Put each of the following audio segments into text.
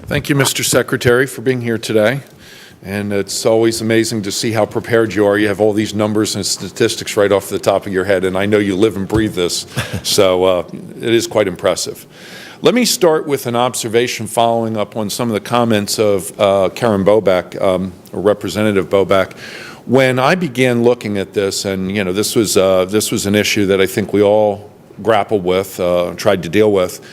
Thank you, Mr. Secretary, for being here today. And it's always amazing to see how prepared you are. You have all these numbers and statistics right off the top of your head, and I know you live and breathe this, so it is quite impressive. Let me start with an observation following up on some of the comments of Karen Boback, or Representative Boback. When I began looking at this, and this was an issue that I think we all grappled with, tried to deal with.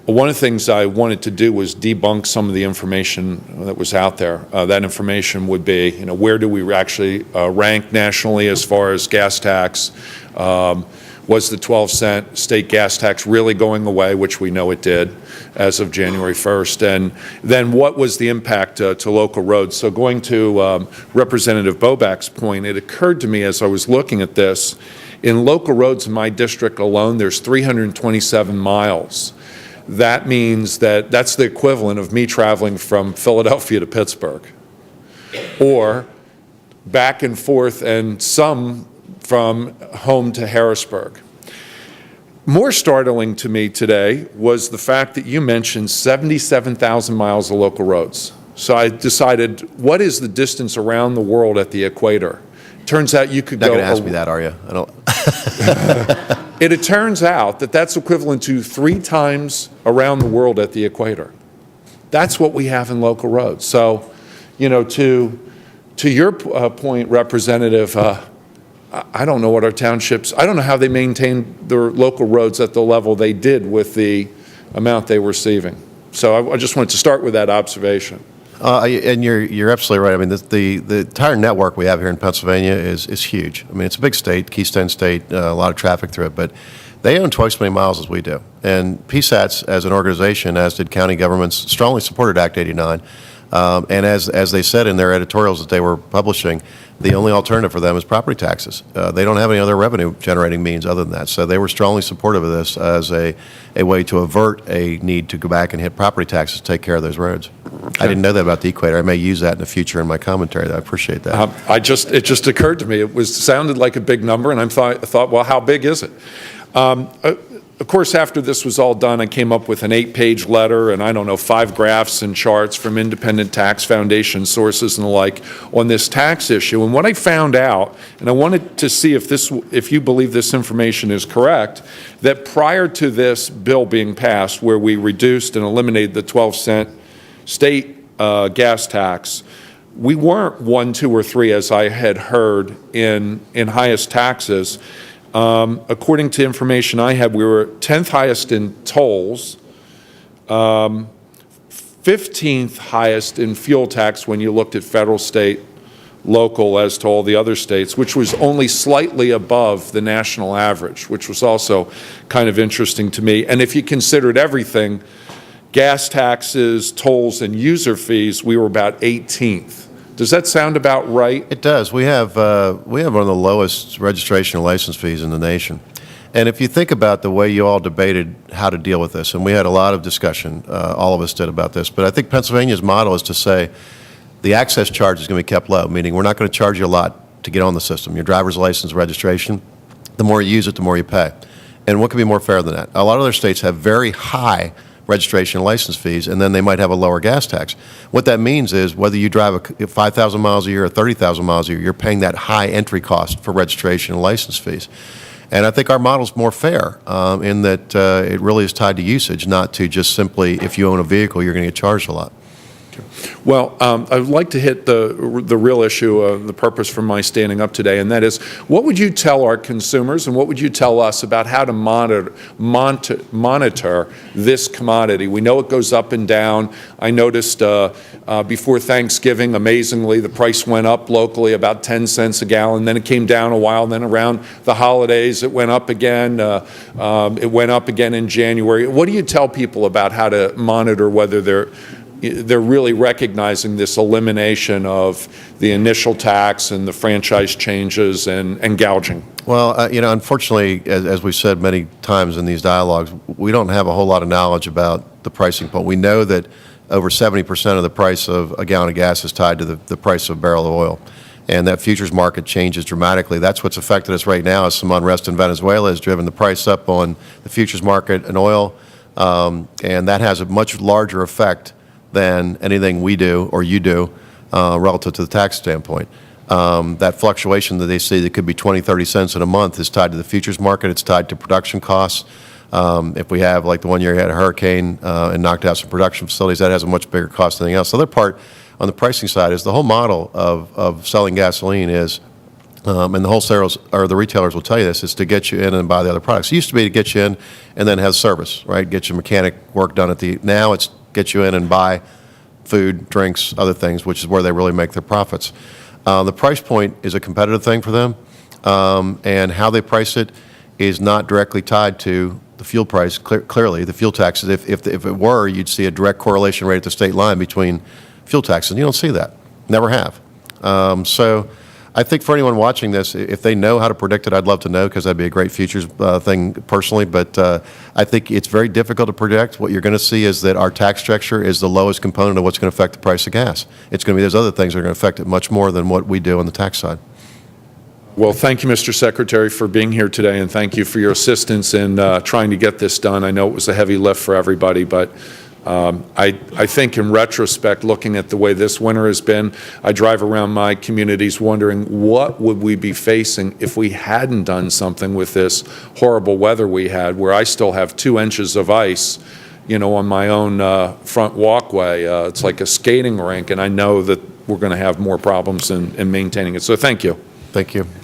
One of the things I wanted to do was debunk some of the information that was out there. That information would be, where do we actually rank nationally as far as gas tax? Was the 12-cent state gas tax really going away, which we know it did as of January 1st? And then what was the impact to local roads? So going to Representative Boback's point, it occurred to me as I was looking at this, in local roads in my district alone, there's 327 miles. That means that's the equivalent of me traveling from Philadelphia to Pittsburgh, or back and forth, and some from home to Harrisburg. More startling to me today was the fact that you mentioned 77,000 miles of local roads. So I decided, what is the distance around the world at the equator? Turns out you could go. Not going to ask me that, are you? I don't. It turns out that that's equivalent to 3 times around the world at the equator. That's what we have in local roads. So, to your point, Representative, I don't know what our townships, I don't know how they maintain their local roads at the level they did with the amount they were receiving. So I just wanted to start with that observation. And you're absolutely right. I mean, the entire network we have here in Pennsylvania is huge. I mean, it's a big state, Keystone State, a lot of traffic through it, but they own twice as many miles as we do. And PSATs, as an organization, as did county governments, strongly supported Act 89. And as they said in their editorials that they were publishing, the only alternative for them is property taxes. They don't have any other revenue-generating means other than that. So they were strongly supportive of this as a way to avert a need to go back and hit property taxes to take care of those roads. Okay. I didn't know that about the equator. I may use that in the future in my commentary. I appreciate that. It just occurred to me. It sounded like a big number, and I thought, well, how big is it? Of course, after this was all done, I came up with an 8-page letter and, 5 graphs and charts from independent tax foundation sources and the like on this tax issue. And what I found out, and I wanted to see if you believe this information is correct, that prior to this bill being passed, where we reduced and eliminated the 12-cent state gas tax, we weren't 1, 2, or 3, as I had heard, in highest taxes. According to information I have, we were 10th highest in tolls, 15th highest in fuel tax when you looked at federal, state, local, as to all the other states, which was only slightly above the national average, which was also kind of interesting to me. And if you considered everything, gas taxes, tolls, and user fees, we were about 18th. Does that sound about right? It does. We have one of the lowest registration and license fees in the nation. And if you think about the way you all debated how to deal with this, and we had a lot of discussion, all of us did, about this, but I think Pennsylvania's model is to say the access charge is going to be kept low, meaning we're not going to charge you a lot to get on the system. Your driver's license registration, the more you use it, the more you pay. And what could be more fair than that? A lot of other states have very high registration and license fees, and then they might have a lower gas tax. What that means is whether you drive 5,000 miles a year or 30,000 miles a year, you're paying that high entry cost for registration and license fees. And I think our model's more fair in that it really is tied to usage, not to just simply if you own a vehicle, you're going to get charged a lot. Well, I'd like to hit the real issue, the purpose for my standing up today, and that is, what would you tell our consumers and what would you tell us about how to monitor this commodity? We know it goes up and down. I noticed before Thanksgiving, amazingly, the price went up locally about 10 cents a gallon. Then it came down a while. Then around the holidays, it went up again. It went up again in January. What do you tell people about how to monitor whether they're really recognizing this elimination of the initial tax and the franchise changes and gouging? Well, unfortunately, as we've said many times in these dialogues, we don't have a whole lot of knowledge about the pricing point. We know that over 70% of the price of a gallon of gas is tied to the price of a barrel of oil. And that futures market changes dramatically. That's what's affected us right now, as some unrest in Venezuela has driven the price up on the futures market and oil. And that has a much larger effect than anything we do or you do relative to the tax standpoint. That fluctuation that they see that could be 20, 30 cents in a month is tied to the futures market. It's tied to production costs. If we have, like the one year you had a hurricane and knocked out some production facilities, that has a much bigger cost than anything else. The other part on the pricing side is the whole model of selling gasoline is, and the wholesalers or the retailers will tell you this, is to get you in and buy the other products. It used to be to get you in and then have service, right? Get your mechanic work done now it's get you in and buy food, drinks, other things, which is where they really make their profits. The price point is a competitive thing for them, and how they price it is not directly tied to the fuel price. Clearly, the fuel taxes, if it were, you'd see a direct correlation rate at the state line between fuel taxes, and you don't see that. Never have. So I think for anyone watching this, if they know how to predict it, I'd love to know, because that'd be a great futures thing personally. But I think it's very difficult to predict. What you're going to see is that our tax structure is the lowest component of what's going to affect the price of gas. It's going to be those other things that are going to affect it much more than what we do on the tax side. Well, thank you, Mr. Secretary, for being here today, and thank you for your assistance in trying to get this done. I know it was a heavy lift for everybody, but I think in retrospect, looking at the way this winter has been, I drive around my communities wondering what would we be facing if we hadn't done something with this horrible weather we had, where I still have 2 inches of ice, you know, on my own front walkway. It's like a skating rink, and I know that we're going to have more problems in maintaining it. So thank you. Thank you.